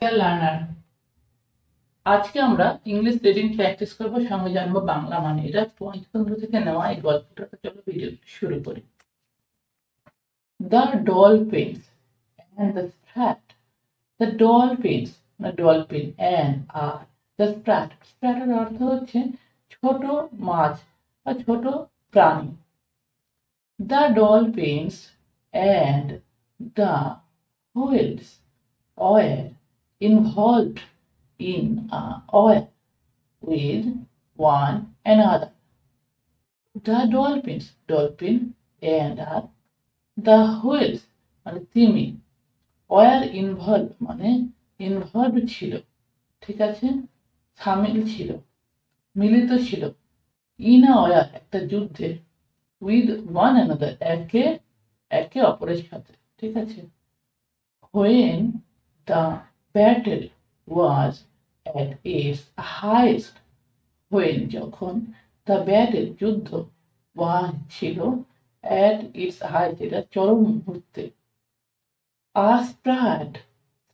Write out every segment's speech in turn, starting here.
Deer learner, আজকে আমরা English reading practice করবো, সঙ্গে জানবো বাংলা মানে। এটা পঞ্চতন্ত্র থেকে নেওয়া এই গল্পটা। চলো ভিডিও শুরু করি। The dolphins and the sprat. The dolphins মানে ডলফিন অ্যান্ড আর দ্য স্প্র্যাট। স্প্র্যাটের অর্থ হচ্ছে ছোট মাছ বা ছোট প্রাণী। The dolphins and the whales were involved in a war with one another. The dolphins, dolphin and the whales মানে তিমি, were involved মানে involved ছিল, ঠিক আছে, সামিল ছিল, মিলিত ছিল, in a war একটা যুদ্ধে, with one another একে একে অপরের সাথে, ঠিক আছে। When the battle was at its highest, when যখন the battle যুদ্ধ was ছিল at its highest এটা চরম মুহূর্তে, a sprat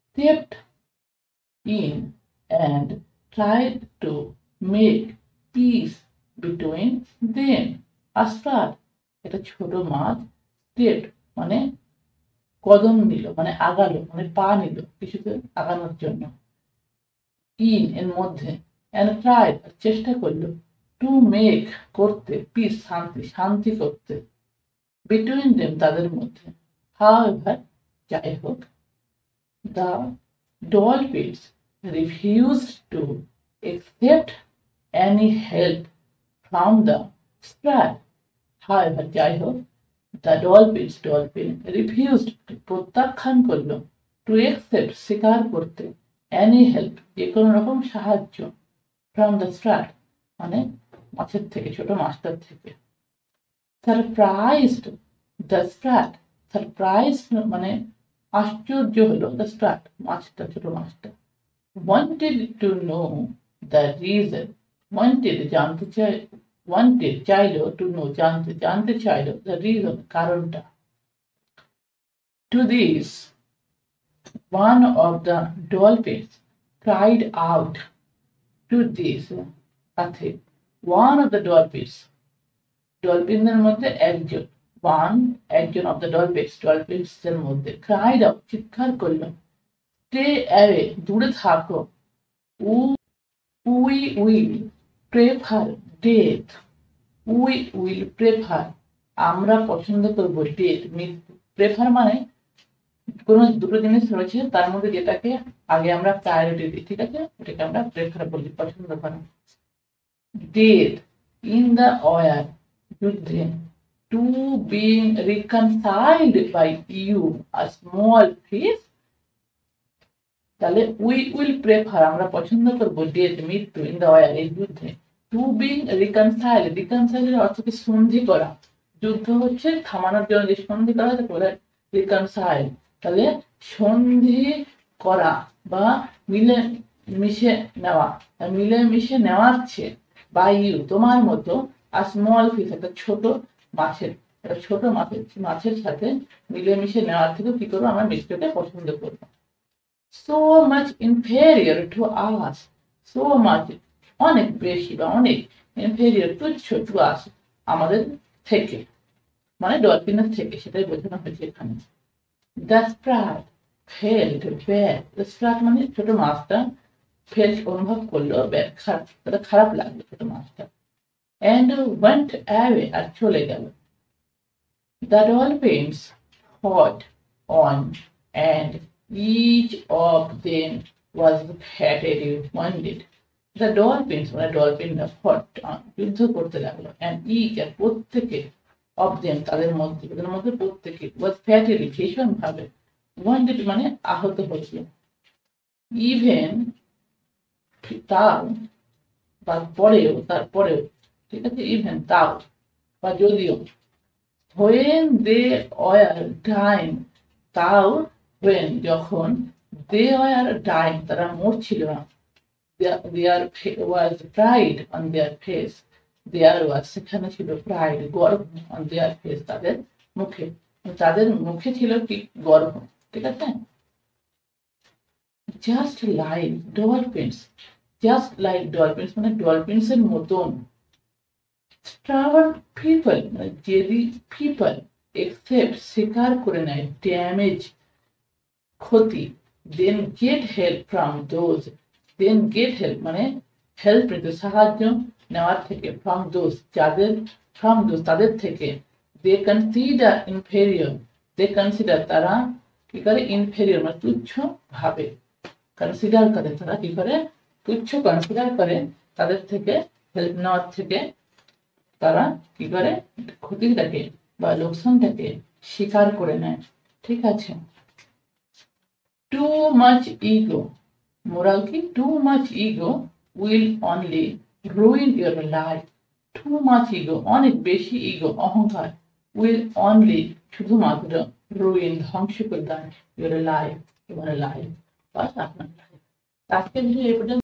stepped in and tried to make peace between them. A sprat এটা ছোট মাছ, stepped মানে কদম নিল মানে আগালো, মানে পা নিল কিছুতে আগানোর জন্য, ইন এর মধ্যে, and tried চেষ্টা করলো, টু মেক করতে, পিস শান্তি, শান্তি করতে, বিটুইন দেম তাদের মধ্যে। however যাই হোক, the dolphins refused to accept any help from the sprat. however যাই হোক, the dolphins dolphin refused প্রত্যাখ্যান করলো, to accept স্বীকার করতে, any help যে কোনো রকম সাহায্য, from the sprat মানে মাছের থেকে, ছোট মাছটার থেকে। surprised the sprat, surprised মানে আশ্চর্য হলো, the sprat মাছটা, ছোট মাছটা, wanted to know the reason, wanted জানতে চাই, wanted চাইলো, to know জানতে, জানতে চাইলো, the reason কারণটা। to this one of the dolphins cried out, to this সাথে, one of the dolphins ডলফিনদের মধ্যে একজন, one একজন of the dolphins ডলফিনসদের মধ্যে, cried out চিৎকার করলো, stay away দূরে থাকো, we will prefer death, we will prefer আমরা পছন্দ করব, death মৃত্যু, prefer মানে কোনো দুটো জিনিস রয়েছে তার মধ্যে যেটাকে আগে আমরা প্রায়োরিটি দিই, ঠিক আছে, এটাকে আমরা প্রেফার বলি, পছন্দ করা। death in the war যুদ্ধে, to being reconciled by you a small fish, তাহলে we will prefer আমরা পছন্দ করব, death মৃত্যু, in the war এই যুদ্ধে, to being reconciled, reconcile এর অর্থ কি সন্ধি করা, যুদ্ধ হচ্ছে থামানোর জন্য যে সন্ধি করা হয় তাকে reconcile, তাহলে সন্ধি করা বা মিলে মিশে নেওয়া, মিলে মিশে নেওয়ার চেয়ে, by you তোমার মতো, a small fish একটা ছোট মাছের, একটা ছোট মাছের সাথে মিলে মিশে নেওয়ার থেকে কি করবো, আমরা মৃত্যুকে পছন্দ করবো। so much inferior to us, so much অনেক বেশি বা অনেক, inferior তুচ্ছ, to us আমাদের থেকে, মানে ডলফিনের থেকে, সেটাই বোঝানো হয়েছে এখানে। the sprat felt bad, the sprat মানে ছোট মাছটা, felt অনুভব করলো, bad খারাপ লাগলো ছোট মাছটা, and went away আর চলে গেল। the dolphins fought on and each of them was fatally wounded. The dolphins মানে ডলফিনরা fought on যুদ্ধ করতে লাগলো, and each আর প্রত্যেকে, of them তাদের মধ্যে, তাদের মধ্যে প্রত্যেকে, was fatally ভীষণ ভাবে, wounded মানে আহত হয়েছিল, even তাও বা পরেও, তারপরেও, ঠিক আছে, even তাও বা যদিও, when they were dying তাও, when যখন, they were dying তারা মরছিল না, there was pride on their face, there was সেখানে ছিল pride গর্ব, on their face তাদের মুখে, তাদের মুখে ছিল কি গর্ব, ঠিক আছে। জাস্ট লাইক ডলফিনস, মানে ডলফিনসের মতন। stubborn people মানে জেদি people accept স্বীকার করে নেয় ড্যামেজ ক্ষতি, then get help from those, মানে হেল্প নিতে সাহায্য নেওয়ার থেকে, তাদের থেকে, they consider inferior, তারা কি করে inferior মানে তুচ্ছ ভাবে, কনসিডার করে, তারা কি করে তুচ্ছ কনসিডার করে, তাদের থেকে হেল্প নেওয়ার থেকে তারা কি করে ক্ষতিটাকে বা লোকসানটাকে স্বীকার করে নেয়। ঠিক আছে। টু মাচ ইগো, মোরাল কি, too much ego will only ruin your life. Too much ego অনেক বেশি ইগো অহংকার, উইল অনলি শুধুমাত্র রুইন ধ্বংস করে দেয় ইউর লাইফ, তোমার লাইফ বা আপনার লাইফ। আজকের ভিডিও এই পর্যন্ত।